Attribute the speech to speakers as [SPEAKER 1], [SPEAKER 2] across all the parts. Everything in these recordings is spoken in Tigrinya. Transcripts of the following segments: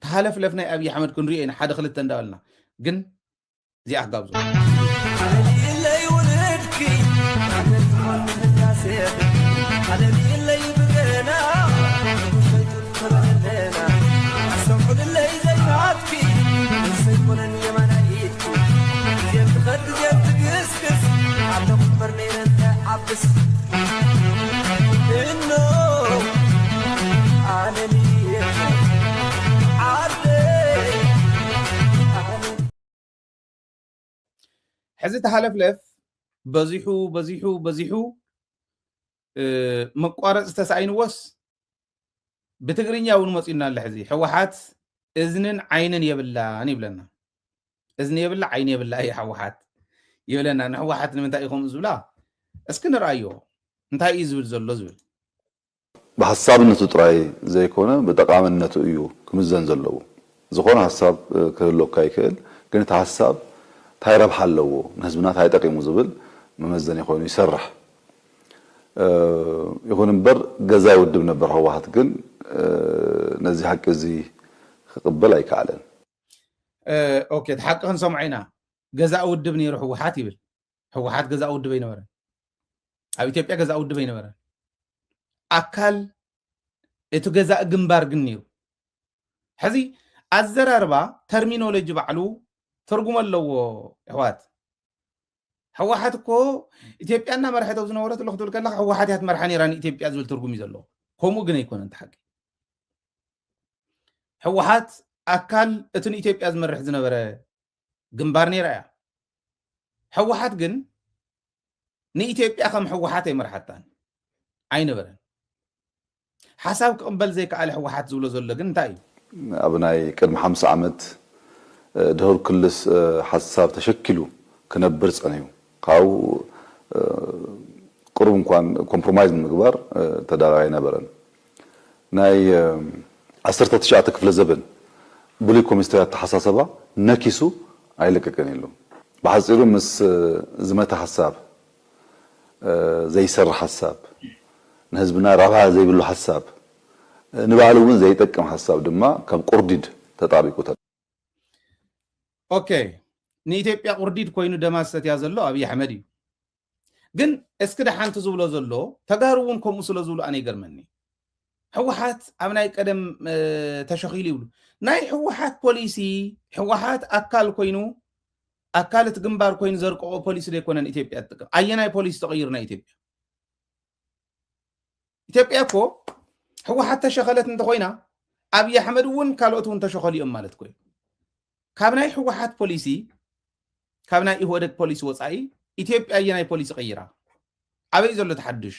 [SPEAKER 1] تحالف لفنا أبي أحمد كنري إن حدا خلت تندالنا جن زي أحقاب زو حزت تحالف لف بزيحو مقارص تسعين وس بتقرينيا ونمصينا لحزي حوحات اذنن عينن يبلا يبلنا اذن يبلا عين يبلا اي حوحات يبلنا انا حوحات نمنتا يخون زبلا اسكن رايو انتا يزبل زلو زبل
[SPEAKER 2] بحسابنته ጥራይ ዘይኮነ በጠቃምነቱ እዩ ክምዘን ዘለዎ ዝኾነ ሐሳብ ከሎ ካይከል ግን ተሐሳብ ታይረብሕ ኣለዎ ንህዝብና ታይጠቂሙ ዝብል መመዘን ይኾኑ ይሰርሕ ይኹን እምበር ገዛ ይውድብ ነበር ህወሓት ግን ነዚ ሐቅ እዚ ክቅበል ኣይከኣለን
[SPEAKER 1] ኦኬ ተሐቅ ክንሰምዒና ገዛ ውድብ ነይሩ ህወሓት ይብል ህወሓት ገዛ ውድብ ይነበረ ኣብ ኢትዮጵያ ገዛ ውድብ ይነበረ አካል እቲ ገዛ ግንባር ግን ነይሩ ሕዚ ኣዘራርባ ተርሚኖሎጂ ባዕሉ ትርጉም ኣለዎ ህወሓት ህወሓት እኮ ኢትዮጵያና መራሒቶ ዝነበረት ለኽትብል ከለካ ህወሓት ያት መርሓ ነይራ ኢትዮጵያ ዝብል ትርጉም እዩ ዘለዎ ከምኡ ግን ኣይኮነን ተሓቂ ህወሓት ኣካል እቲ ኢትዮጵያ ዝመርሕ ዝነበረ ግንባር ነይራ እያ ህወሓት ግን ንኢትዮጵያ ከም ህወሓት ኣይመርሓታን ኣይነበረን حساب قبل زي كأله حوحات زولو زولو جن تاي
[SPEAKER 2] أبناي كلم 50 عمد دهور كلس حساب تشكلوا كنبرز أنيو قاو قرب كان كومبرومايز من مقبار تدارعي نبرن ناي عصرت تشعتك في الزبن بوليكم استوى تحساسبا نكسو عيلك كنيلو بحصيرو مس زمت حساب زي سر حساب نهزبنا رابع زي بلو حساب نبعلون زي تكم حساب دما كم قرديد تطابقو
[SPEAKER 1] اوكي ني ኢትዮጵያ قرديد ኮይኑ ደማሰት ያዘሎ አብይ አህመድ እዩ ግን እስከ ሓንቲ ዝብሎ ዘሎ ተጋሩውን ከምኡ ስለ ዝብሎ ኣነ ይገርመኒ ህወሓት ኣብ ናይ ቀደም ተሸኺሉ ይብሉ ናይ ህወሓት ፖሊሲ ህወሓት ኣካል ኮይኑ ኣካለት ግንባር ኮይኑ ዘርቆ ፖሊሲ ደይኮነን ኢትዮጵያ ጥቅም ኣየናይ ፖሊሲ ተቀይርና ኢትዮጵያ እኮ ህወሓት ተሸኸለት እንተኮይና አብይ አህመድ ውን ካልኦቱን ተሸኸሊኦም ማለት ኮይኑ ካብ ናይ ህወሓት ፖሊሲ ካብ ናይ ኢህወደግ ፖሊሲ ወፃኢ ኢትዮጵያ የናይ ፖሊሲ ቀይራ አበይ ዘሎ ተሐድሽ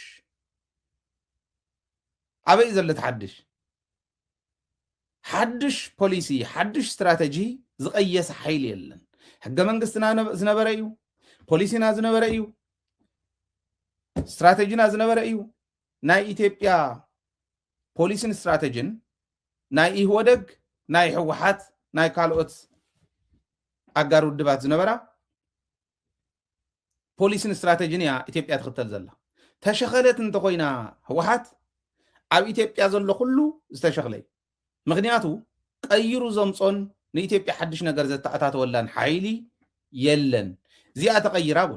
[SPEAKER 1] حدش ፖሊሲ حدش استراتيجي ዝቀየሰ ኃይል የለን ሕገ መንግስትና ዝነበረ እዩ ፖሊሲና ዝነበረ እዩ ስትራቴጂና ዝነበረ እዩ ናይ ኢትዮጵያ ፖሊሲን ስትራቴጂን ናይ ኢህወደግ ናይ ህወሓት ናይ ካልኦት ኣጋር ውድባት ዝነበራ ፖሊሲን ስትራቴጂን ያ ኢትዮጵያ ትኽተል ዘላ ተሸኸለት እንተኮይና ህወሓት ኣብ ኢትዮጵያ ዘሎ ኩሉ ዝተሸኽለይ ምክንያቱ ቀይሩ ዘምጾን ንኢትዮጵያ ሓድሽ ነገር ዘተኣታተወላን ሓይሊ የለን እዚኣ ተቀይራ ቦ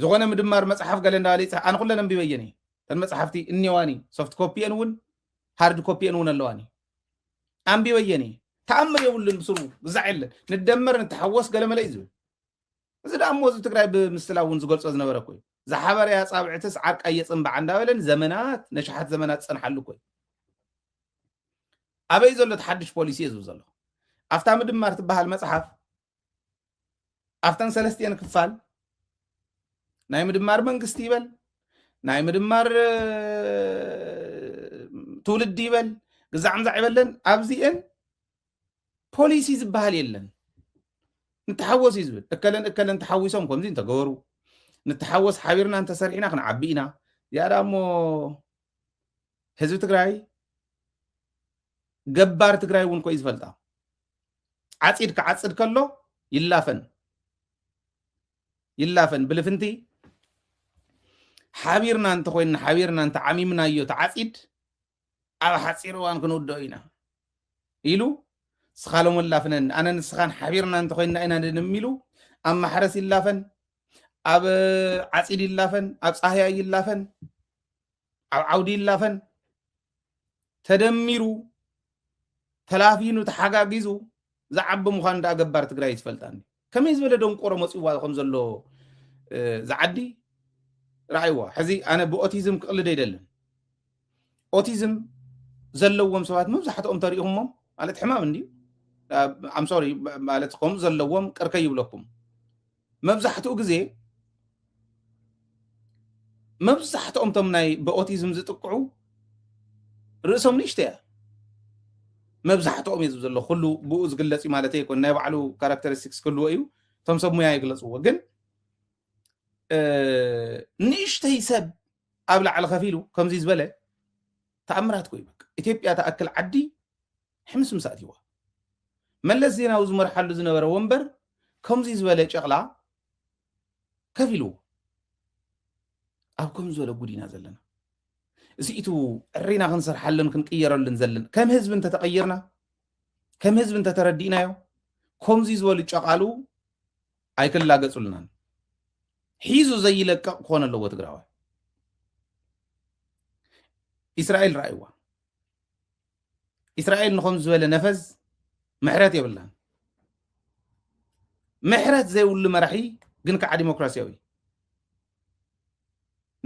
[SPEAKER 1] ዝኾነ ምድማር መጽሐፍ ገለ እንዳለ ይጽሕ ኣነ ኩለን አንብበየኒ ተን መጽሐፍቲ እኒዋኒ ሶፍት ኮፒን ውን ሃርድ ኮፒን ውን ኣለዋኒ አንብበየኒ ተኣምር የብሉን ብስሩ ብዛዕለ ንደመር ንተሐወስ ገለ መለ ይዝብል እዚ ደሞ እዚ ትግራይ ብምስላውን ዝገልጾ ዝነበረ ኮይ ዝሓበረ ያ ጻብዕትስ ዓርቃ የጽንባ እንዳበለን ዘመናት ነሽሓት ዘመናት ጸንሐሉ ኮይ አበይ ዘሎ ተሐድሽ ፖሊሲ ይዝብ ዘሎ ኣፍታ ምድማር ትበሃል መጽሐፍ ኣፍተን ሰለስቲን ክፋል ናይ ምድማር መንግስቲ ይበል ናይ ምድማር ትውልድ ይበል ግዛዕምዛዕ ይበለን ኣብዚአን ፖሊሲ ዝበሃል የለን ንተሐወስ ይዝብል እከለን ተሐዊሶም ከምዚ እንተገበሩ ንተሐወስ ሓቢርና እንተሰርሒና ክንዓቢኢና ያ ዳሞ ህዝቢ ትግራይ ገባር ትግራይ ውን ኮይ ዝፈልጣ ዓፂድ ከዓፅድ ከሎ ይላፈን ብልፍንቲ ሓቢርና እንተ ኮይና ሓቢርና እንተ ዓሚምናዮ ተዓፂድ ኣብ ሓፂር እዋን ክንውድኦ ኢና ኢሉ ስኻሎም ላፍነን ኣነ ንስኻን ሓቢርና እንተኮይና ኢና ንሚሉ ኣብ ማሕረስ ይላፈን ኣብ ዓፂድ ይላፈን ኣብ ፀህያ ይላፈን ኣብ ዓውዲ ይላፈን ተደሚሩ ተላፊኑ ተሓጋጊዙ ዝዓቢ ምዃኑ ዳ ገባር ትግራይ ይትፈልጣኒ ከመይ ዝበለ ደንቆሮ መፅዋ ከም ዘሎ ዝዓዲ ራእይዋ ሕዚ ኣነ ብኦቲዝም ክቕልደ ኣይደለን ኦቲዝም ዘለዎም ሰባት መብዛሕትኦም ተሪኢኹሞም ማለት ሕማም እንድዩ I'm sorry ማለት ከምኡ ዘለዎም ቅርከ ይብለኩም መብዛሕትኡ ግዜ መብዛሕትኦም ቶም ናይ ብኦቲዝም ዝጥቅዑ ርእሶም ንእሽተያ መብዛሕትኦም እዩ ዘሎ ኩሉ ብኡ ዝግለጽ ማለት ኣይኮን ናይ ባዕሉ ካራክተሪስቲክስ ክልዎ እዩ ቶም ሰብ ሙያ ይግለጽዎ ግን ንእሽተይ ሰብ ኣብ ላዕሊ ከፊሉ ከምዚ ዝበለ ተኣምራት ኮይ በቃ ኢትዮጵያ ተኣክል ዓዲ ሕምስ ምሳት ይዋ መለስ ዜናዊ ዝመርሓሉ ዝነበረ ወንበር ከምዚ ዝበለ ጨቕላ ከፊሉ ኣብ ከምዚ ዝበለ ጉዲና ዘለና እዚኢቱ ዕሪና ክንሰርሓለን ክንቅየረለን ዘለን ከም ህዝብ እንተተቀየርና ከም ህዝብ እንተተረዲእናዮ ከምዚ ዝበሉ ጨቓሉ ኣይክላገጹልናን ሒዙ ዘይለቀቕ ክኾነ ኣለዎ ትግራዋይ እስራኤል ረኣይዋ እስራኤል ንኸምዚ ዝበለ ነፈዝ ምሕረት የብላን ምሕረት ዘይብሉ መራሒ ግን ከዓ ዲሞክራሲያዊ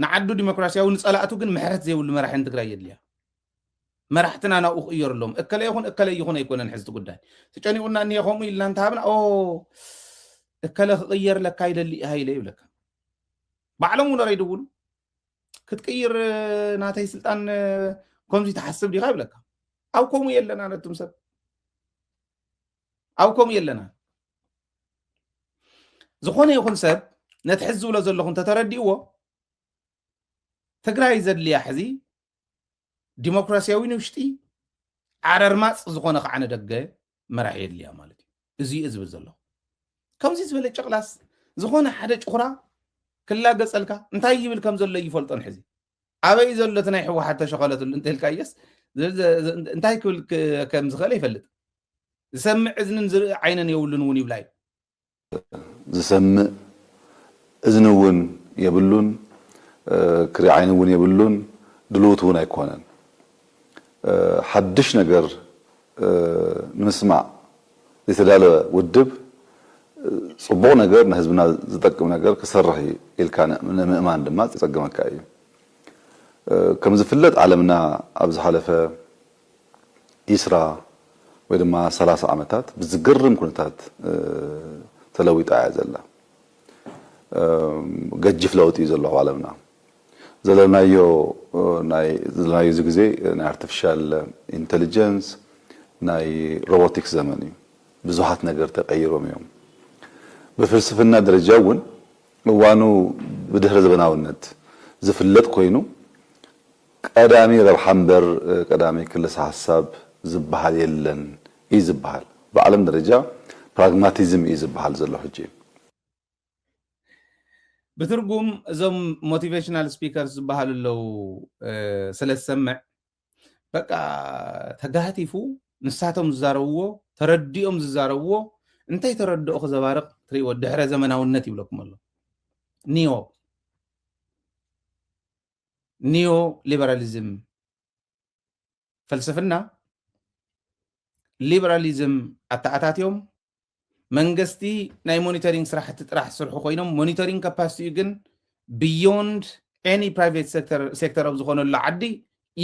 [SPEAKER 1] ንዓዱ ዲሞክራሲያዊ ንጸላእቱ ግን ምሕረት ዘይብሉ መራሒ ትግራይ የድልያ መራሕትና ናብኡ ክቅየሩሎም እከለ ይኹን ኣይኮነን ሕዝቲ ጉዳይ ተጨኒቁና እኒሄ ከምኡ ኢልና እንተሃብና እከለ ክቅየር ለካ ይደሊ ሃይለ ይብለካ ባዕሎም እውን ረይድውሉ ክትቅይር ናተይ ስልጣን ከምዚ ተሓስብ ዲኻ ይብለካ ኣብ ከምኡ የለና ነቱም ሰብ ኣብ ከምኡ የለና ዝኾነ ይኹን ሰብ ነቲ ሕዚ ዝብሎ ዘለኹም ተተረዲእዎ ትግራይ ዘድልያ ሕዚ ዲሞክራሲያዊ ንውሽጢ ዓረርማፅ ዝኾነ ከዓ ነደገ መራሒ የድልያ ማለት እዩ እዚ ዝብል ዘሎ ከምዚ ዝበለ ጨቕላስ ዝኾነ ሓደ ጭኹራ ክላገፀልካ እንታይ ይብል ከም ዘሎ ይፈልጦን ሕዚ ኣበይ ዘሎ እቲ ናይ ሕወሓት ተሸኸለትሉ እንተልካየስ እንታይ ክብል ከም ዝኽእል ይፈልጥ ዝሰምዕ እዝንን ዝርኢ ዓይነን የብሉን እውን ይብላ እዩ
[SPEAKER 2] ዝሰምዕ እዝኒ እውን የብሉን ክሪኢ ዓይኒ እውን የብሉን ድልውት እውን ኣይኮነን ሓድሽ ነገር ንምስማዕ ዝተዳለወ ውድብ ጽቡቕ ነገር ንህዝብና ዝጠቅም ነገር ክሰርሕ ኢልካ ንምእማን ድማ ዝጸግመካ እዩ ከም ዝፍለጥ ዓለምና ኣብ ዝሓለፈ ይስራ ወይ ድማ 30 ዓመታት ብዝገርም ኩነታት ተለዊጣ እያ ዘላ ገጅፍ ለውጢ እዩ ዘሎ ዓለምና ዘለናዮ እዚ ግዜ ናይ አርቲፊሻል ኢንተሊጀንስ ናይ ሮቦቲክስ ዘመን እዩ ብዙሓት ነገር ተቀይሮም እዮም በፍልስፍና ደረጃ እውን እዋኑ ብድሕረ ዘበናውነት ዝፍለጥ ኮይኑ ቀዳሚ ረብሓ እምበር ቀዳሚ ክልስ ሓሳብ ዝበሃል የለን እዩ ዝበሃል ብዓለም ደረጃ ፕራግማቲዝም እዩ ዝበሃል ዘሎ ሕጂ
[SPEAKER 1] ብትርጉም እዞም ሞቲቬሽናል ስፒከርስ ዝበሃሉ ኣለው ስለዝሰምዕ በቃ ተጋህቲፉ ንሳቶም ዝዛረብዎ ተረዲኦም ዝዛረብዎ እንታይ ተረድኦ ክዘባርቕ ትሪእዎ ድሕረ ዘመናውነት ይብለኩም ኣሎ ኒዮ ሊበራሊዝም ፍልስፍና ሊበራሊዝም ኣተኣታትዮም መንግስቲ ናይ ሞኒተሪንግ ስራሕቲ ጥራሕ ዝሰርሑ ኮይኖም ሞኒተሪንግ ካፓሲቲ ግን ቢዮንድ ኤኒ ፕራይቬት ሴክተር ኣብ ዝኾነሉ ዓዲ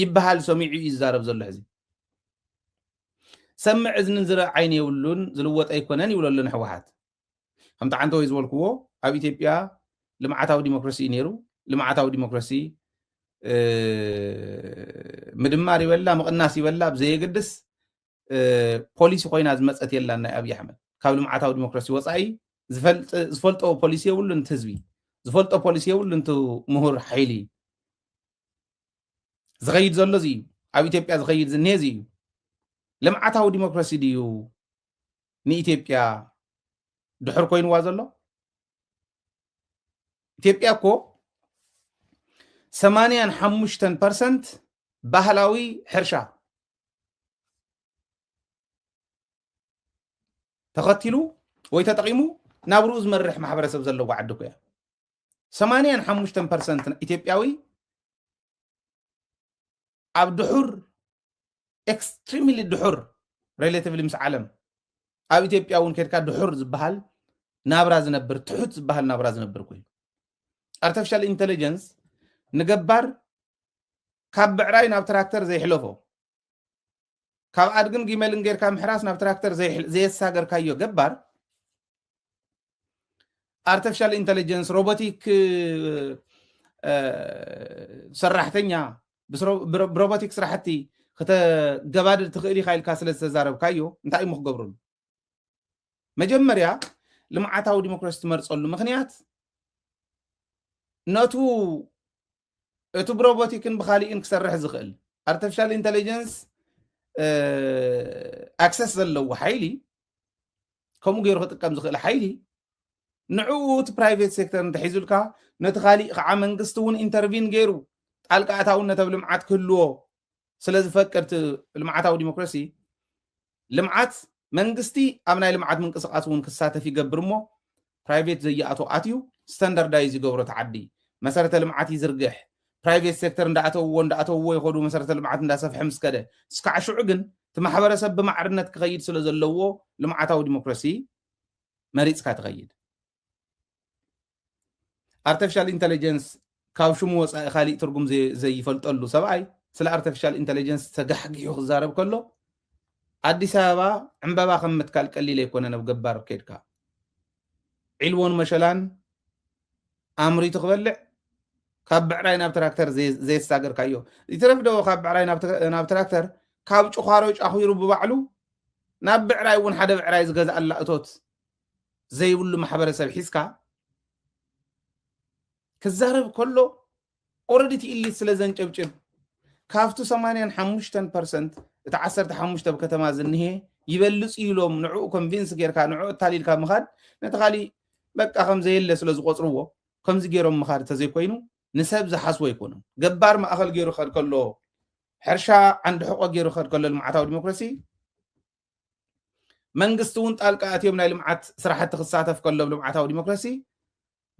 [SPEAKER 1] ይበሃል ሰሚዑ እዩ ዝዛረብ ዘሎ ሕዚ ሰምዕ እዝንን ዝረአ ዓይኒ የብሉን ዝልወጥ ኣይኮነን ይብሎ ኣሎ ንሕወሓት ከምቲ ዓንተ ወይ ዝበልክዎ ኣብ ኢትዮጵያ ልምዓታዊ ዲሞክራሲ እዩ ነይሩ ልምዓታዊ ዲሞክራሲ ምድማር ይበላ ምቕናስ ይበላ ብዘየገድስ ፖሊሲ ኮይና ዝመፀት የላ ናይ ኣብይ ኣሕመድ ካብ ልምዓታዊ ዲሞክራሲ ወፃኢ ዝፈልጦ ፖሊሲ የብሉንቲ ህዝቢ ዝፈልጦ ፖሊሲ የብሉንቲ ምሁር ሓይሊ ዝኸይድ ዘሎ እዚ እዩ ኣብ ኢትዮጵያ ዝኸይድ ዝኒሄ እዚ እዩ ልምዓታዊ ዲሞክራሲ ድዩ ንኢትዮጵያ ድሕር ኮይንዋ ዘሎ ኢትዮጵያ እኮ 85% ባህላዊ ሕርሻ ተኸቲሉ ወይ ተጠቂሙ ናብሩ ዝመርሕ ማሕበረሰብ ዘለዎ ዓዲ ኮያ 85% ኢትዮጵያዊ ኣብ ድሑር ኤክስትሪምሊ ድሑር ሬሌቲቭሊ ምስ ዓለም ኣብ ኢትዮጵያ እውን ከድካ ድሑር ዝበሃል ናብራ ዝነብር ትሑት ዝበሃል ናብራ ዝነብር ኮይኑ artificial intelligence ንገባር ካብ ብዕራይ ናብ ትራክተር ዘይሕለፎ ካብ ኣድግን ጊመልን ጌርካ ምሕራስ ናብ ትራክተር ዘየሳገርካዮ ገባር artificial intelligence robotic ሰራሕተኛ ብሮቦቲክ ስራሕቲ ከተገባድድ ትኽእል ኢኻ ኢልካ ስለ ዝተዛረብካዮ እንታይ እዩ ክገብሩሉ መጀመርያ ልምዓታዊ ዲሞክራሲ ትመርፀሉ ምክንያት ነቱ እቲ ብሮቦቲክን ብኻሊእን ክሰርሕ ዝኽእል artificial intelligence access ዘለዎ ሓይሊ ከምኡ ገይሩ ክጥቀም ዝኽእል ሓይሊ ንዕኡ እቲ ፕራይቬት ሴክተር እንተሒዙልካ ነቲ ካሊእ ከዓ መንግስቲ እውን ኢንተርቪን ገይሩ ጣልቃ ኣታውነት ኣብ ልምዓት ክህልዎ ስለ ዝፈቅድ ልምዓታዊ ዲሞክራሲ ልምዓት መንግስቲ ኣብ ናይ ልምዓት ምንቅስቃስ እውን ክሳተፍ ይገብር እሞ ፕራይቬት ዘየኣቶ ኣትዩ ስታንዳርዳይዝ ይገብሮ ተዓዲ መሰረተ ልምዓት ይዝርግሕ ፕራይቬት ሴክተር እንዳኣተውዎ ይኸዱ መሰረተ ልምዓት እንዳሰፍሐ ምስ ከደ እስካዕ ሽዑ ግን እቲ ማሕበረሰብ ብማዕርነት ክኸይድ ስለ ዘለዎ ልምዓታዊ ዲሞክራሲ መሪፅካ ትኸይድ artificial intelligence ካብ ሽሙ ወፃኢ ካሊእ ትርጉም ዘይፈልጠሉ ሰብኣይ ስለ artificial intelligence ተጋሕጊሑ ክዛረብ ከሎ ኣዲስ ኣበባ ዕምበባ ከም ምትካል ቀሊል ኣይኮነን ኣብ ገባር ከይድካ ዒልዎን መሸላን ኣምሪቱ ክበልዕ ካብ ብዕራይ ናብ ትራክተር ዘየሳገርካዮ ይትረፍዶ ካብ ብዕራይ ናብ ትራክተር ካብ ጭዃሮ ጫኺሩ ብባዕሉ ናብ ብዕራይ እውን ሓደ ብዕራይ ዝገዝኣላ እቶት ዘይብሉ ማሕበረሰብ ሒዝካ ክዛረብ ከሎ ኦልሬዲ ትኢሊት ስለ ዘንጨብጭብ ካብቱ 85% እቲ 15 ኣብ ከተማ ዝንሄ ይበልፅ ኢሎም ንዕኡ ኮንቪንስ ጌርካ ንዕኡ እታሊልካ ምኻድ ነቲ ካሊእ በቃ ከምዘየለ ስለ ዝቆፅርዎ ከምዚ ገይሮም ምኻድ ተዘይኮይኑ ንሰብ ዝሓስቦ ኣይኮኑን ገባር ማእኸል ገይሩ ክኸድ ከሎ ሕርሻ ዓንዲ ሕቆ ገይሩ ክኸድ ከሎ ልምዓታዊ ዲሞክራሲ መንግስቲ እውን ጣልቃ ኣትዮም ናይ ልምዓት ስራሕቲ ክሳተፍ ከሎ ልምዓታዊ ዲሞክራሲ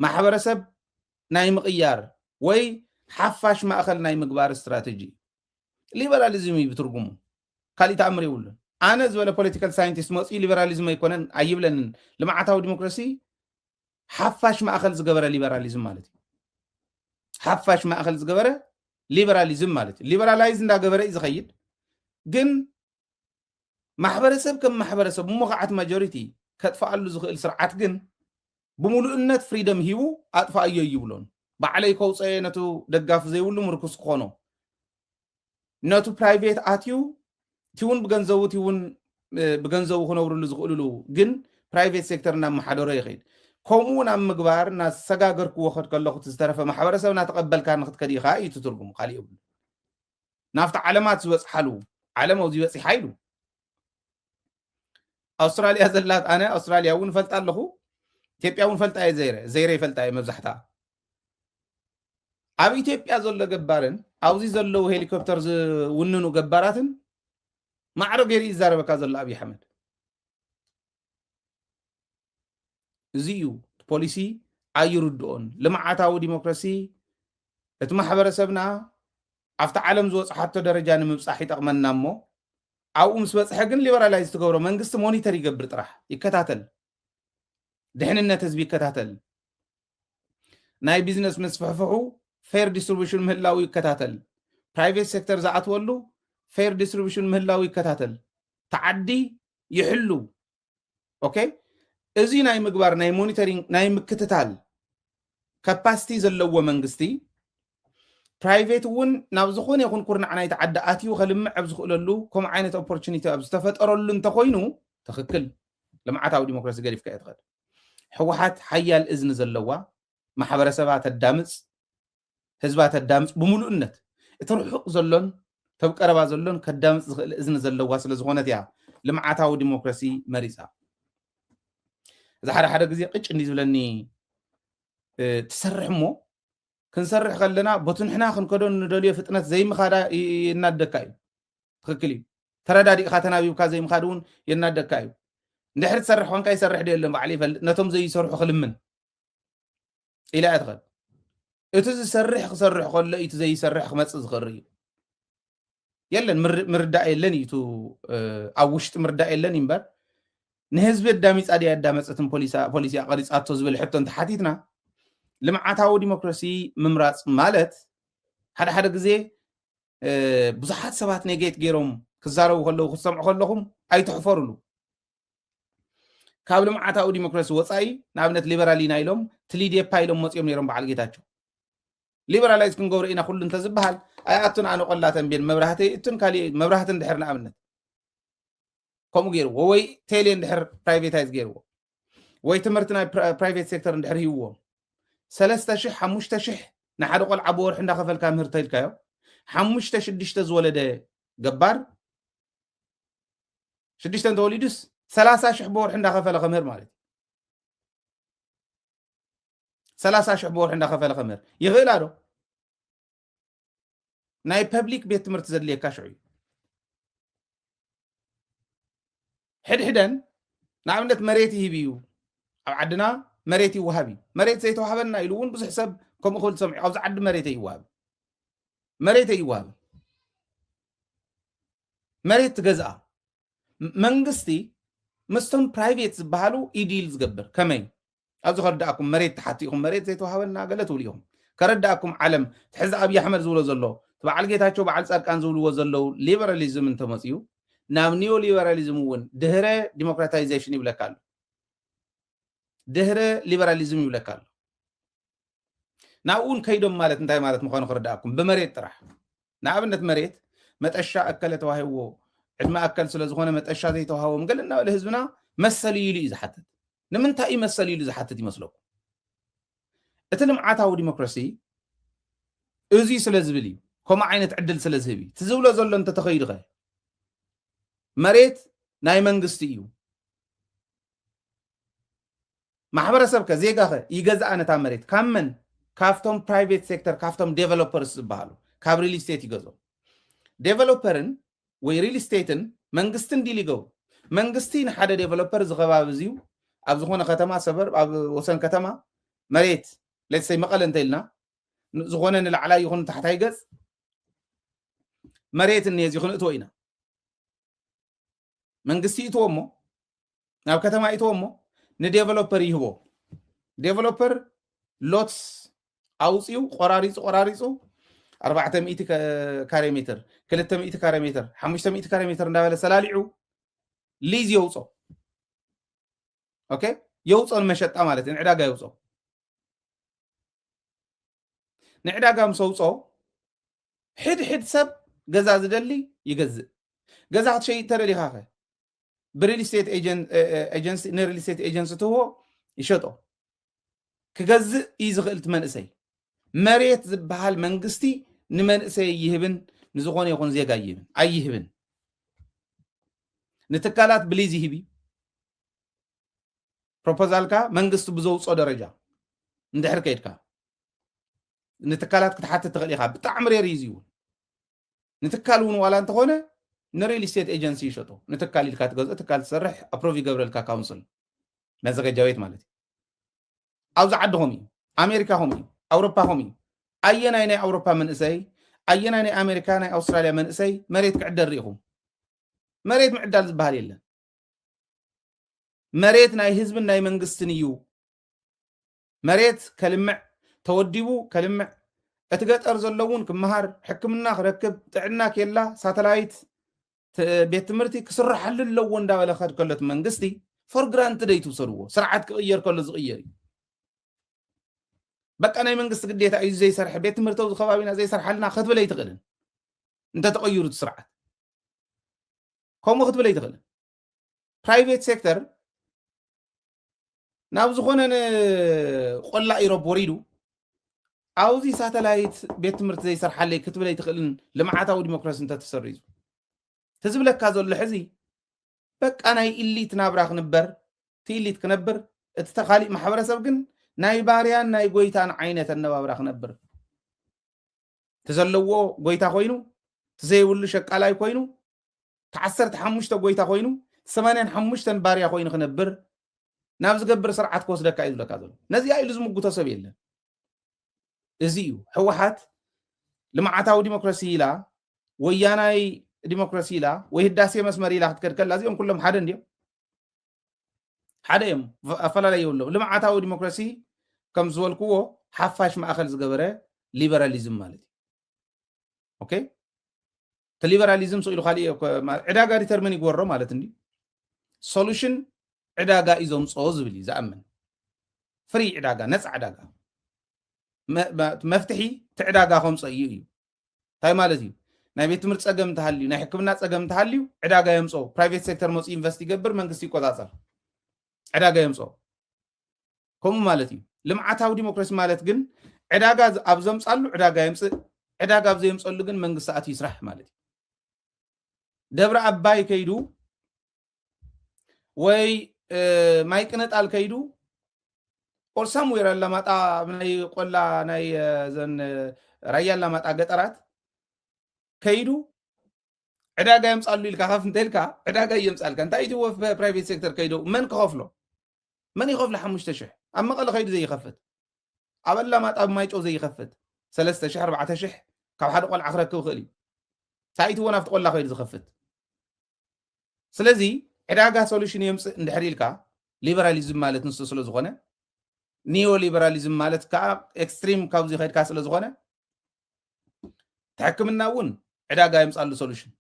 [SPEAKER 1] ማሕበረሰብ ናይ ምቕያር ወይ ሓፋሽ ማእኸል ናይ ምግባር ስትራቴጂ ሊበራሊዝም እዩ ብትርጉሙ ካሊእ ተኣምር የብሉን ኣነ ዝበለ ፖለቲካል ሳይንቲስት መፅኡ ሊበራሊዝም ኣይኮነን ኣይብለንን ልምዓታዊ ዲሞክራሲ ሓፋሽ ማእኸል ዝገበረ ሊበራሊዝም ማለት እዩ ሓፋሽ ማእኸል ዝገበረ ሊበራሊዝም ማለት እዩ ሊበራላይዝ እንዳገበረ እዩ ዝኸይድ ግን ማሕበረሰብ ከም ማሕበረሰብ ሙቕዓት ማጆሪቲ ከጥፍኣሉ ዝኽእል ስርዓት ግን ብምሉእነት ፍሪደም ሂቡ ኣጥፋእዮ ይብሎን ባዕለይ ከውፀየ ነቱ ደጋፊ ዘይብሉ ምርኩስ ክኾኖ ነቱ ፕራይቬት ኣትዩ ቲውን ብገንዘቡ ቲውን ብገንዘቡ ክነብሩሉ ዝኽእልሉ ግን ፕራይቬት ሴክተር እናመሓደሮ ይኸይድ ከምኡ ናብ ምግባር እናሰጋገርክዎ ክኸድ ከለኹ ዝተረፈ ማሕበረሰብ እናተቐበልካ ንክትከድ ኢኻ እዩ ትርጉሙ ካሊእ የብሉ ናብቲ ዓለማት ዝበፅሓሉ ዓለም ኣብዚ በፂሓ ኢሉ ኣውስትራልያ ዘላት ኣነ ኣውስትራልያ እውን ፈልጣ ኣለኹ ኢትዮጵያ እውን ፈልጣ እየ ዘይረ ይፈልጣ እየ መብዛሕታ ኣብ ኢትዮጵያ ዘሎ ገባርን ኣብዚ ዘለው ሄሊኮፕተር ዝውንኑ ገባራትን ማዕረ ገይሩ ይዛረበካ ዘሎ ኣብዪ ኣሕመድ እዚ እዩ ፖሊሲ ኣይርድኦን ልምዓታዊ ዲሞክራሲ እቲ ማሕበረሰብና ኣብቲ ዓለም ዝወፅሓቶ ደረጃ ንምብፃሕ ይጠቕመና እሞ ኣብኡ ምስ በፅሐ ግን ሊበራላይዝ ትገብሮ መንግስቲ ሞኒተር ይገብር ጥራሕ ይከታተል ድሕንነት ህዝቢ ይከታተል ናይ ቢዝነስ መስፍሕፍሑ ፌር ዲስትሪቢዩሽን ምህላው ይከታተል ፕራይቬት ሴክተር ዝኣትወሉ ፌር ዲስትሪቢዩሽን ምህላው ይከታተል ተዓዲ ይሕሉ ኦኬ እዚ ናይ ምግባር ናይ ሞኒተሪንግ ናይ ምክትታል ካፓሲቲ ዘለዎ መንግስቲ ፕራይቬት እውን ናብ ዝኾነ ይኹን ኩርናዕ ናይ ተዓዲ ኣትዩ ከልምዕ ኣብ ዝኽእለሉ ከምኡ ዓይነት ኦፖርቹኒቲ ኣብ ዝተፈጠረሉ እንተኮይኑ ትኽክል ልምዓታዊ ዲሞክራሲ ገዲፍካ እየ ትኸድ ሕወሓት ሓያል እዝኒ ዘለዋ ማሕበረሰባ ተዳምፅ ህዝባ ተዳምፅ ብምሉእነት እቲ ርሑቕ ዘሎን ተብ ቀረባ ዘሎን ከዳምፅ ዝኽእል እዝኒ ዘለዋ ስለ ዝኾነት እያ ልምዓታዊ ዲሞክራሲ መሪፃ እዚ ሓደ ሓደ ግዜ ቅጭ እንዲ ዝብለኒ ትሰርሕ እሞ ክንሰርሕ ከለና በትንሕና ክንከዶ ንደልዮ ፍጥነት ዘይምኻዳ የናደካ እዩ ትኽክል እዩ ተረዳዲእካ ተናቢብካ ዘይምኻድ እውን የናደካ እዩ ندحر تسرح وانك يسرح دي اللي بعلي نتم زي يسرحوا خلمن إلى أدخل إتز سرح خل إتز زي يسرح خمس زغري يلا مرداء لني تو أوشت مرداء لني مبر نهزب الداميس أدي الدامس أتم بوليسا قريص أتوز بالحتة أنت حديثنا لما عتاو ديمقراطي ممراس مالت حدا جزء بزحات سبات نجيت جيرهم كزارو خلوا خصم خلهم أي تحفروا كابل ما عتاو ديمقراطي وصاي نابنت ليبرالي نايلهم تليدي بايلهم مصيوم نيرهم بعد جيتاچو ليبرالايز كن غور إنا كل انت زبحال أياتنا أنا قلاتن بين مبرهتي إتن كالي مبرهتن دحرنا أمنت كم غير ووي تيلين دحر برايفيتايز غير ووي تمرتنا برايفيت سيكتور دحر هيو سلسته شح حمشته شح نحد قل عبور حنا خفل كامير تيل كايو حمشته شدشته زولده جبار شدشته توليدس 30 شح بور حنا خفل خمير مالت 30 شح بور حنا خفل خمير يغيل هذا ناي بابليك بيت تمرت زدلي كاشعي حدن نعملت مريتي هبيو عدنا مريتي وهابي مريت زي توهبنا يلون بس حسب كم أقول سمع أو عد مريتي وهاب مريتي وهاب مريت جزء منقستي مستون برايفيت بحالو إيديلز جبر كمان أبز خرداكم مريت تحتيكم مريت زي توهبنا قالتوا اليوم كرداكم علم تحز أبي أحمد زول زلوا تبع الجيتاتشو بعد سأل كان زول وزلوا ليبراليزم أنت مسيو نام نيو ليبراليزم ون دهرة ديمقراطيزيشن يبلا كال دهرة ليبراليزم يبلا كال ناون كيدوم مالت انتاي مالت مخانو خرداكم بمريت ترح نابنت مريت متأشا أكلت وهو عدما أكل سلازخونا متأشا زي توهاو مقلنا لهزبنا مسلي يلي إذا حتت نمنتا إي مسلي يلي إذا حتت يمسلوك اتنم عاتاو ديمقراسي ازي سلازبلي كما عينت عدل سلازهبي تزولو زولو انت تخيل غير مريت ناي منغستيو ማሕበረሰብ ከዜጋኸ ይገዛእ ነታ መሬት ካብ መን ካፍቶም ፕራይቬት ሴክተር ካፍቶም ዴቨሎፐርስ ዝበሃሉ ካብ ሪል ስቴት ይገዝኦም ዴቨሎፐርን ወይ ሪል ስቴትን መንግስትን ዲል ይገብሩ መንግስቲ ንሓደ ዴቨሎፐር ዝኸባብ እዚዩ ኣብ ዝኾነ ከተማ ሰበር ኣብ ወሰን ከተማ መሬት ለትሰይ መቐለ እንተኢልና ዝኾነ ንላዕላይ ይኹን ታሕታይ ገፅ መሬት እንሄ እዚ ክንእትዎ ኢና መንግስቲ ይእትዎ እሞ ናብ ከተማ ይእትዎ እሞ ንዴቨሎፐር ይህቦ ዴቨሎፐር ሎትስ ኣውፂኡ ቆራሪፁ 400 ካሬ ሜትር 200 ካሬ ሜትር 500 ካሬ ሜትር እንዳበለ ሰላሊዑ ሊዝ የውፆ ኦኬ የውፆን መሸጣ ማለት ንዕዳጋ የውፆ ንዕዳጋ ምሰውፆ ሕድ ሰብ ገዛ ዝደሊ ይገዝእ ገዛ ክትሸይጥ ተደሊኻ ኸ بريل ستيت ايجنسي نيرل ستيت ايجنسي تو يشطو كغز يزغلت منسي مريت زبحال منغستي نمنسي يهبن نزغون يكون زيغا يهبن اي يهبن نتكالات بليز يهبي بروبوزال كا منغست بزوصو درجه ندحر كيدكا نتكالات كتحت تغليها بتعم ريزيو نتكالون ولا انت هونه نريل ستيت ايجنسي شتو نتكالي الكات غز تكال تسرح ابروفي جبرال كا كونسل مزغجاويت مالتي اوز عدهمي امريكا همي اوروبا همي اينا اي اوروبا من اسي اينا اي امريكا اي استراليا من اسي مريت كعدر ريهم مريت معدال زبال يلا مريت ناي حزب ناي منغستنيو مريت كلمع توديبو كلمع اتغطر زلون كمهار حكمنا خركب طعنا كيلا ساتلايت بيت مرتي كسرح للو وندا ولا خد كلت منغستي فور جرانت ديتو سرو سرعت كغير كل زغيري بقى انا منغست قديتا اي زي سرح بيت مرتو خبابينا زي سرح لنا خد بلا يتقلن انت تغيروا السرعه كوم خد بلا يتقلن برايفت سيكتور نابز خونن قلا ايروب وريدو اوزي ساتلايت بيت مرت زي سرح لي كتب لي يتقلن لمعاتاو ديمقراسي انت تسريزو تزبلك كازول لحزي بك انا اللي تنابراخ نبر تي اللي تكنبر اتتخالي محبرسب كن ناي باريان ناي غويتان عينه النبابراخ نبر تزلوو غويتا خوينو تزيول شقالاي خوينو تعسرت حمشته غويتا خوينو 85 باريا خوين خنبر نابز قبر سرعة كوس دكا إذ لك هذا نزي أي لزم قطة سبيل إزيو حوحات لما عتاو ديمقراطية لا وياناي ديمقراطية لا ويهداسي مسمري لا تكركل لازم كلهم حدا ديو حدا يوم فلا لا يقول له لما عتاو ديمقراطية كم زول كوه حفاش ما أخذ زجبره ليبراليزم مالتي أوكي تليبراليزم سو إلو خالي عداقة ديترميني يقول مالتني solution عداقة إزوم صوز بلي زأمن فري عداقة نس عداقة مفتحي تعداقة خمس أيو تاي مالتي ناي بيت مرت أقم تحليو ناي حكمنا أقم تحليو عداقة يمصو private sector موس invest يقبر منقسي قطاصر عداقة يمصو كم مالتي لما عتاو ديمقراطي مالت جن عداقة أبزم صالو عداقة يمص عداقة أبزم يمصلو جن منقسات يسرح مالتي دبر أباي كيدو وي ما يكنت على كيدو or somewhere لما تا ناي قلا ناي زن ريال لما تا قطرات كيدو عداقة يمصالو لك خاف نتلكا عداقة يمصالك انت ايتو في برايفت سيكتور كيدو من كخفلو من يخاف لحمش تشح اما قال خيدو زي يخفت عبل لما تا ما يچو زي يخفت 3 4 شح كاب حد قول عخرك خلي سايتو ونافت قول خيدو زخفت سلازي عداقة سوليوشن يمص ندحريلكا ليبراليزم مالت نص سلو زغونه نيو ليبراليزم مالت كا اكستريم كاوزي خيد كاسل زغونه تحكمنا ون عداقة يمصال سوليوشن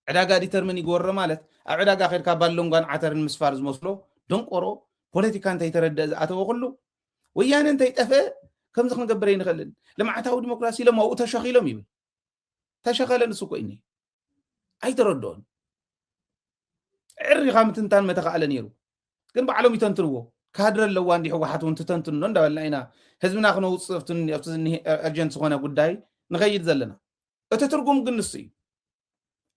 [SPEAKER 1] عداقة ديترميني يغور مالت عداقة خيد كا بالونغان عترن مسفارز مسلو دونقورو بوليتيكا انت يتردد اتو كله ويان انت يطفى كم زخن قبرين نخلن لما عتاو ديمقراطي لما او تشخيلهم يبل تشخيلن سوق اني اي تردون عري خامتنتان متخاله نيرو كن بعلم يتنتنو كادر لو اندي حوحات وانت تنتنو ندبلنا حزبنا خنو صفتن يفتزني ارجنت سخونه غداي نغيد زلنا اتترغم جنسي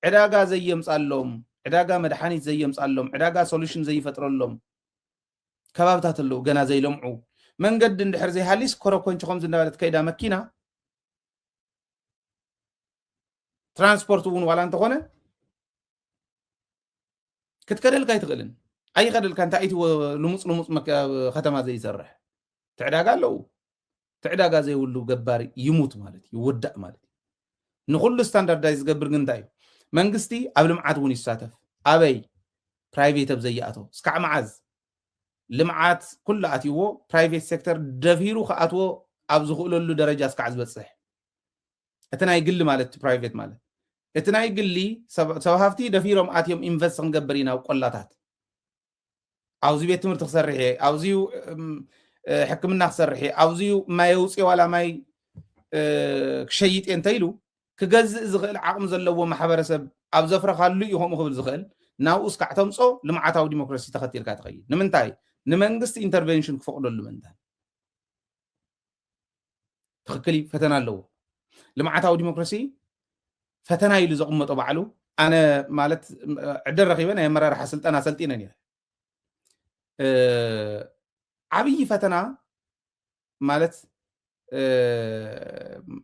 [SPEAKER 1] عداقا زي يمصالهم عداقا مدحانيت زي يمصالهم عداقا سوليوشن زي يفطرلهم كبابتات له غنا زي لمعو منقد اندحر زي حاليس كوروكونچ خمز ندبلت كيدا مكينه ترانسبورت ون ولا انت خونه كتكدل كاي تقلن اي قدل كان تايتو لمص ختمه زي يسرح تعداقا له تعداقا زي ولو جبار يموت مالتي يودع مالتي نخلو ستاندردايز قبر غنتايو منغستي اب لمعات ون يساتف ابي برايفيت بزياتو اسكع معز لمعات كل اتيو برايفيت سيكتور دفيرو خاتو اب زخوللو درجه اسكع زبصح اتنا يقل مالت برايفيت مالت اتنا يقلي سبهافتي دفيروم اتيوم انفست نغبرينا قلاتات اوزي بيت تمرت خسرحي اوزيو حكمنا خسرحي اوزيو ما يوصي ولا ماي كشيط انتيلو كغز زغل عقم زلو محبرسب اب زفرخالو يهم خبل زغل ناو اسكع تمصو لمعاتاو ديمقراطي تخطيلكا تخيل نمنتاي نمنغست انترفنشن كفقدلو منتا تخكلي فتنا لو لمعاتاو ديمقراطي فتنا يلو زقمطو بعلو انا مالت عدل رخيبنا يا مرار حسلطنا سلطينني عبي فتنا مالت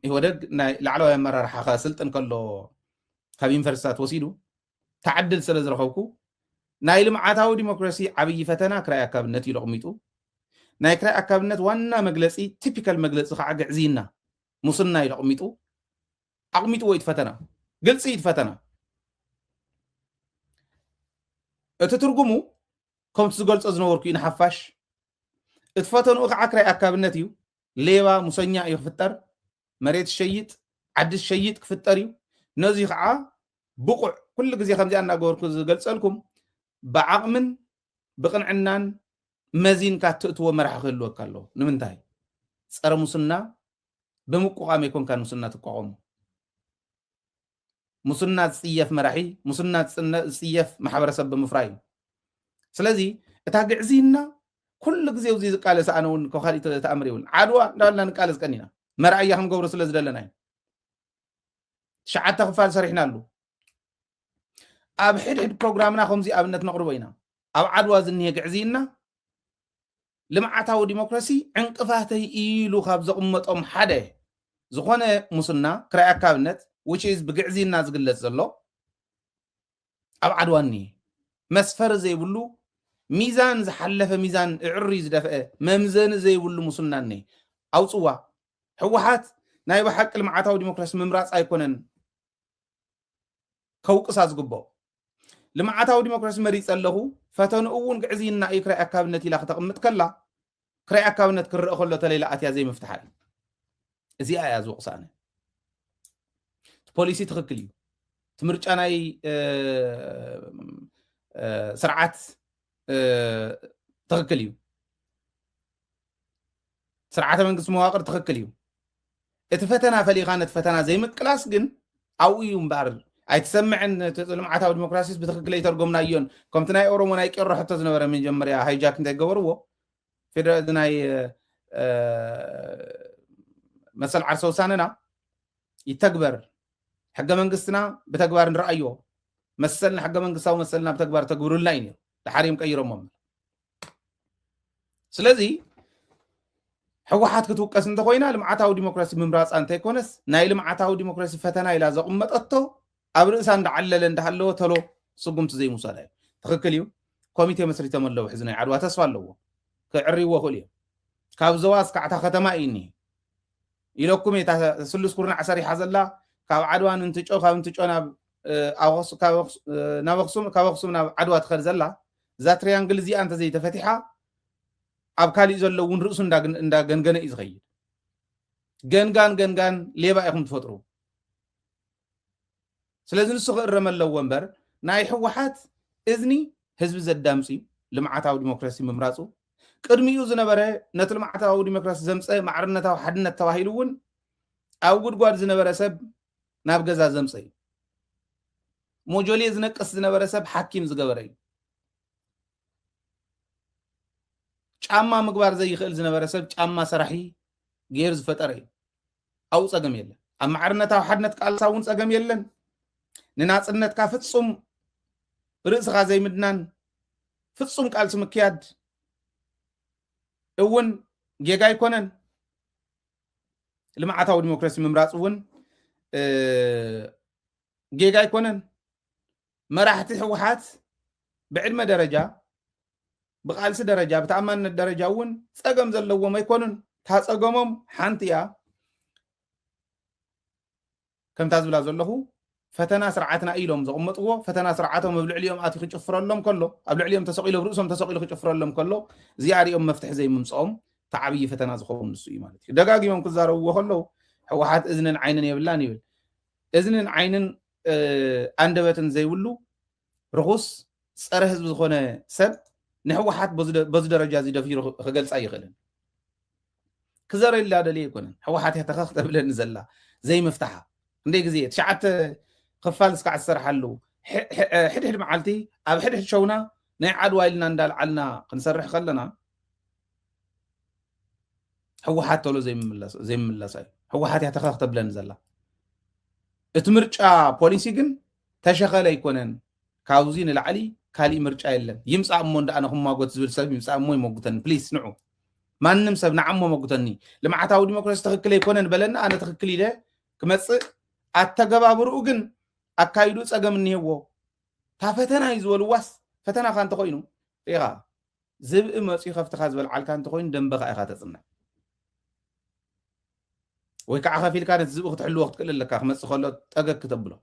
[SPEAKER 1] يودق لعلو يا مرار حسلطن كله خبين فرسات وسيدو تعدل سلز رخوكو ناي لمعاتاو ديمقراطي عبي فتنا كراي اكابنت يلقميطو ناي كراي اكابنت وانا مغلصي تيبيكال مغلص خا غعزينا مصنا يلقميطو اقميطو ويت فتنا قلص يتفتنا اتترغمو كم تزغلص زنوركو ينحفاش اتفتنو عكري اكابنتيو ليوا مسنيا يفطر مريت شيط عدس شيط كفطريو نزي خا بقع كل غزي خمزي انا غوركو زغلصلكم بعقمن بقنعنان مزين كاتتو مرح خلو كالو نمنتاي صر مسنا بمققام يكون كان مسنا تقوم مسنا تصيف مرحي مسنا تصيف محبرسب بمفراي سلازي اتاغعزينا كل غزي وزي قال سانون كخالي تامريون عدوا دالنا نقالز قنينا مرعيا هم غبر سلاز دلنا شعات تخفال سرحنا له اب حد بروجرامنا خمزي ابنت نقربينا اب عدوا زني غعزينا لمعاتاو ديمقراطي عنقفاتي إيلو خاب زقمطم حده زخونه مسنا كراي كابنت which is بغعزينا زغلص زلو اب عدواني መስፈር ዘይብሉ ሚዛን ዝሓለፈ ሚዛን እዕሪ ዝደፍአ መምዘን ዘይብሉ ሙስና እኒሄ ኣውፅዋ ሕወሓት ናይ ብሓቂ ልምዓታዊ ዲሞክራሲ ምምራፅ ኣይኮነን ከውቅሳ ዝግብኦ ልምዓታዊ ዲሞክራሲ መሪፅ ኣለኹ ፈተንኡ እውን ግዕዝይና እዩ ክራይ ኣካብነት ኢላ ክተቕምጥ ከላ ክራይ ኣካብነት ክርአ ከሎ ተለይላ ኣትያ ዘይምፍትሓ እዩ እዚኣ እያ ዝወቕሳነ ፖሊሲ ትኽክል እዩ ትምርጫ ናይ ስርዓት ትኽክል እዩ ስርዓተ መንግስቲ መዋቅር ትኽክል እዩ እቲ ፈተና ፈሊኻ ነቲ ፈተና ዘይምቅላስ ግን ኣብኡ እዩ እምበር ኣይትሰምዕን ልምዓታዊ ዲሞክራሲስ ብትኽክል ኣይተርጎምና እዮን ከምቲ ናይ ኦሮሞ ናይ ቄሮ ሕቶ ዝነበረ መጀመርያ ሃይጃክ እንታይ ገበርዎ ፌደራል ናይ መሰል ዓርሰ ውሳነና ይተግበር ሕገ መንግስትና ብተግባር ንረኣዮ መሰልና ሕገ መንግስታዊ መሰልና ብተግባር ተግብሩልና እዩ ነይሩ ድሓርዮም ቀይሮሞም ስለዚ ሕወሓት ክትውቀስ እንተኮይና ልምዓታዊ ዲሞክራሲ ምምራፃ እንተይኮነስ ናይ ልምዓታዊ ዲሞክራሲ ፈተና ኢላ ዘቕመጠቶ ኣብ ርእሳ እንዳዓለለ እንዳሃለዎ ተሎ ስጉምቲ ዘይምውሳዳ እዩ ትኽክል እዩ ኮሚቴ መስሪቶም ኣለዉ ሕዚ ናይ ዓድዋ ተስፋ ኣለዎ ክዕርይዎ ክእሉ እዮም ካብ ዞባ እስካዕ እታ ከተማ እዩ እኒሄ ኢለኩም እታ ስሉስ ኩርናዕ ሰሪሓ ዘላ ካብ ዓድዋ ንንትጮ ካብ እንትጮ ናብ ኣኽሱም ካብ ኣኽሱም ናብ ዓድዋ ትኸድ ዘላ እዛ ትሪያንግል እዚኣ እንተዘይተፈቲሓ ኣብ ካሊእ ዘሎ እውን ርእሱ እንዳገንገነ እዩ ዝኸይድ ገንጋን ሌባ ኢኹም ትፈጥሩ ስለዚ ንሱ ክእረም ኣለዎ እምበር ናይ ሕወሓት እዝኒ ህዝቢ ዘዳምፅ እዩ ልምዓታዊ ዲሞክራሲ ምምራፁ ቅድሚኡ ዝነበረ ነቲ ልምዓታዊ ዲሞክራሲ ዘምፀ ማዕርነታዊ ሓድነት ተባሂሉ እውን ኣብ ጉድጓድ ዝነበረ ሰብ ናብ ገዛ ዘምፀ እዩ ሞጆሌ ዝነቅስ ዝነበረ ሰብ ሓኪም ዝገበረ እዩ ጫማ ምግባር ዘይኽእል ዝነበረ ሰብ ጫማ ሰራሒ ገይሩ ዝፈጠረ እዩ ኣብኡ ፀገም የለን ኣብ ማዕርነታዊ ሓድነት ቃልሳ እውን ፀገም የለን ንናፅነትካ ፍፁም ርእስኻ ዘይምድናን ፍፁም ቃልሲ ምክያድ እውን ጌጋ ኣይኮነን ልምዓታዊ ዲሞክራሲ ምምራፅ እውን ጌጋ ኣይኮነን መራሕቲ ሕወሓት ብዕድመ ደረጃ ብቃልሲ ደረጃ ብተኣማንነት ደረጃ እውን ፀገም ዘለዎም ኣይኮኑን ታፀገሞም ሓንቲ እያ ከምታ ዝብላ ዘለኹ ፈተና ስርዓትና ኢሎም ዘቕመጥዎ ፈተና ስርዓቶም ኣብ ልዕሊኦም ኣትዩ ክጭፍረሎም ከሎ ኣብ ልዕሊኦም ተሰቂሎም ርእሶም ተሰቂሉ ክጭፍረሎም ከሎ እዚኣ ሪኦም መፍትሒ ዘይምምፅኦም ተዓብይ ፈተና ዝኸውን ንሱ እዩ ማለት እዩ ደጋጊሞም ክዛረብዎ ከለዉ ሕወሓት እዝንን ዓይንን የብላን ይብል እዝንን ዓይንን ኣንደበትን ዘይብሉ ርኹስ ፀረ ህዝቢ ዝኾነ ሰብ ንሕወሓት በዚ ደረጃ እዚ ደፊሩ ክገልፃ ይኽእልን ክዘረላ ደልየ ኣይኮነን ሕወሓት እያ ተኸኽ ተብለኒ ዘላ ዘይምፍታሓ ክንደይ ግዜ ትሽዓተ ክፋል እስካዕ ዝሰርሓሉ ሕድሕድ መዓልቲ ኣብ ሕድሕድ ሸውና ናይ ዓድዋ ኢልና እንዳልዓልና ክንሰርሕ ከለና ሕወሓት ተሎ ዘይምምላሳ እዩ ሕወሓት እያ ተኸኽ ተብለኒ ዘላ እቲ ምርጫ ፖሊሲ ግን ተሸኸለ ኣይኮነን ካብዚ ንላዕሊ ካሊእ ምርጫ የለን ይምፃእ እሞ እንዳኣነ ክማጎት ዝብል ሰብ ይምፃእ እሞ ይመጉተኒ ፕሊስ ንዑ ማንም ሰብ ንዓሞ መጉተኒ ልምዓታዊ ዲሞክራሲ ትኽክል ኣይኮነን በለና ኣነ ትኽክል ኢለ ክመፅእ ኣተገባብርኡ ግን ኣካይዱ ፀገም እኒሄዎ እታ ፈተና እዩ ዝበልዋስ ፈተናካ እንተኮይኑ ኢኻ ዝብኢ መፅኡ ከፍትኻ ዝበልዓልካ እንተኮይኑ ደንበኻ ኢኻ ተፅንዕ ወይ ከዓ ከፊልካ ነቲ ዝብኢ ክትሕልዎ ክትክእል ኣለካ ክመፅእ ከሎ ጠገግ ክተብሎ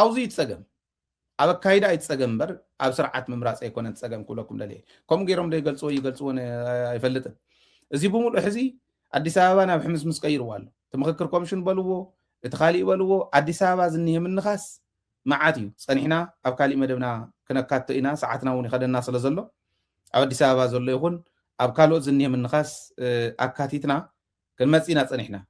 [SPEAKER 1] ኣብዙ ይትፀገም ኣብ ኣካይዳ ኣይትፀገም እምበር ኣብ ስርዓት ምምራፅ ኣይኮነን ፀገም ክብለኩም ደልየ ከምኡ ገይሮም ዶ ይገልፅዎን ኣይፈልጥን እዚ ብምሉእ ሕዚ ኣዲስ ኣበባ ናብ ሕምስምስ ቀይርዎ ኣሎ እቲ ምክክር ኮሚሽን በልዎ እቲ ካሊእ በልዎ ኣዲስ ኣበባ ዝኒሄ ምንኻስ መዓት እዩ ፀኒሕና ኣብ ካሊእ መደብና ክነካቶ ኢና ሰዓትና እውን ይኸደና ስለ ዘሎ ኣብ ኣዲስ ኣበባ ዘሎ ይኹን ኣብ ካልኦት ዝኒሄ ምንኻስ ኣካቲትና ክንመፂና ፀኒሕና